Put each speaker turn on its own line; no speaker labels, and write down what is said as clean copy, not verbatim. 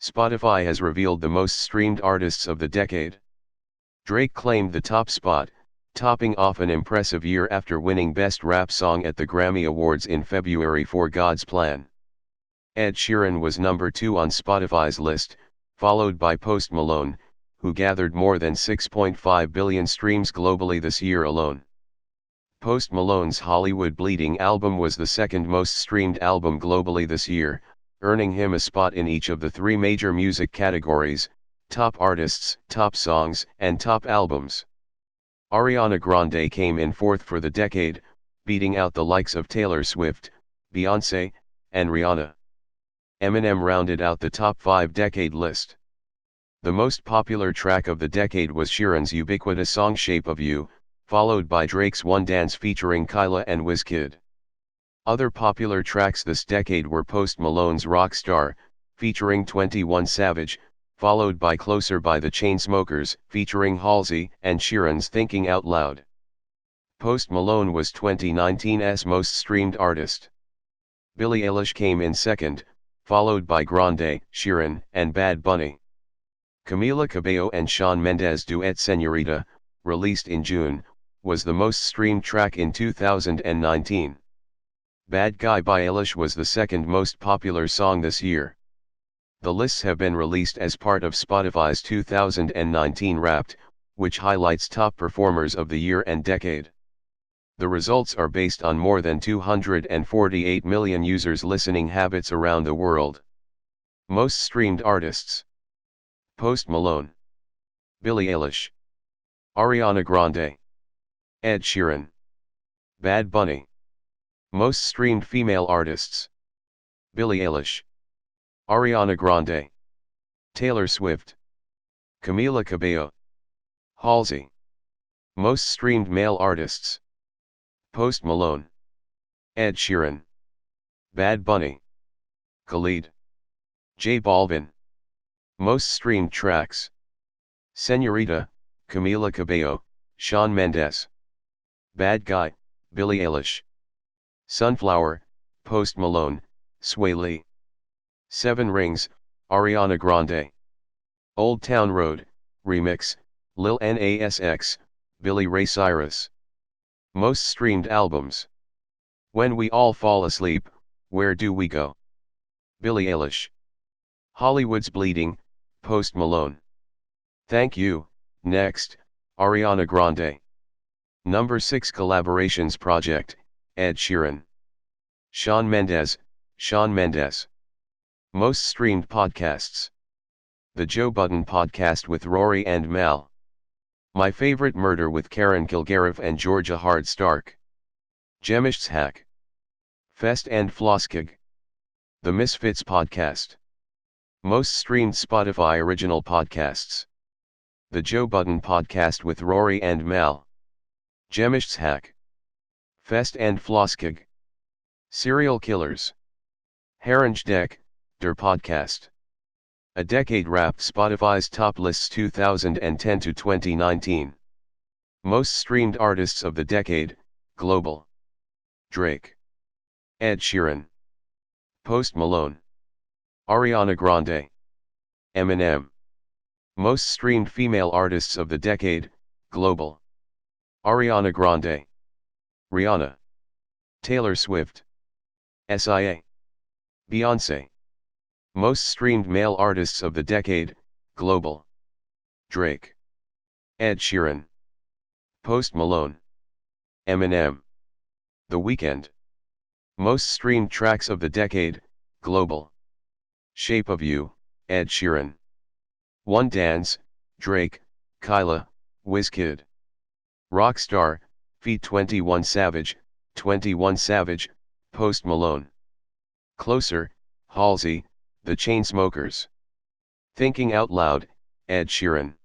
Spotify has revealed the most streamed artists of the decade. Drake claimed the top spot, topping off an impressive year after winning Best Rap Song at the Grammy Awards in February for God's Plan. Ed Sheeran was number 2 on Spotify's list, followed by Post Malone, who gathered more than 6.5 billion streams globally this year alone. Post Malone's Hollywood Bleeding album was the second most streamed album globally this year, earning him a spot in each of the 3 major music categories: Top Artists, Top Songs, and Top Albums. Ariana Grande came in 4th for the decade, beating out the likes of Taylor Swift, Beyoncé, and Rihanna. Eminem rounded out the top 5 decade list. The most popular track of the decade was Sheeran's ubiquitous song Shape of You, followed by Drake's One Dance featuring Kyla and Wizkid. Other popular tracks this decade were Post Malone's Rockstar, featuring 21 Savage, followed by Closer by the Chainsmokers, featuring Halsey, and Sheeran's Thinking Out Loud. Post Malone was 2019's most streamed artist. Billie Eilish came in 2nd, followed by Grande, Sheeran, and Bad Bunny. Camila Cabello and Shawn Mendes' duet Señorita, released in June, was the most streamed track in 2019. Bad Guy by Eilish was the second most popular song this year. The lists have been released as part of Spotify's 2019 Wrapped, which highlights top performers of the year and decade. The results are based on more than 248 million users' listening habits around the world. Most streamed artists: Post Malone, Billie Eilish, Ariana Grande, Ed Sheeran, Bad Bunny. Most streamed female artists: Billie Eilish, Ariana Grande, Taylor Swift, Camila Cabello, Halsey. Most streamed male artists: Post Malone, Ed Sheeran, Bad Bunny, Khalid, J Balvin. Most streamed tracks: Señorita, Camila Cabello, Shawn Mendes. Bad Guy, Billie Eilish. Sunflower, Post Malone, Sway Lee. 7 Rings, Ariana Grande. Old Town Road, Remix, Lil Nas X, Billy Ray Cyrus. Most streamed albums: When We All Fall Asleep, Where Do We Go? Billie Eilish. Hollywood's Bleeding, Post Malone. Thank You, Next, Ariana Grande. Number 6 Collaborations Project, Ed Sheeran. Shawn Mendes, Shawn Mendes. Most streamed podcasts: The Joe Budden Podcast with Rory and Mal. My Favorite Murder with Karen Kilgariff and Georgia Hard Stark. Gemisch's Hack. Fest and Floskig. The Misfits Podcast. Most streamed Spotify original podcasts: The Joe Budden Podcast with Rory and Mal. Gemisch's Hack. Fest and Floskig. Serial Killers. Herrengedeck, der Podcast. A Decade Wrapped Spotify's Top Lists 2010 to 2019. Most streamed artists of the decade, global: Drake, Ed Sheeran, Post Malone, Ariana Grande, Eminem. Most streamed female artists of the decade, global: Ariana Grande, Rihanna, Taylor Swift, SIA, Beyoncé. Most streamed male artists of the decade, global: Drake, Ed Sheeran, Post Malone, Eminem. The Weeknd. Most streamed tracks of the decade, global: Shape of You, Ed Sheeran. One Dance, Drake, Kyla, Wizkid. Rockstar, feat 21 Savage, Post Malone. Closer, Halsey, The Chainsmokers. Thinking Out Loud, Ed Sheeran.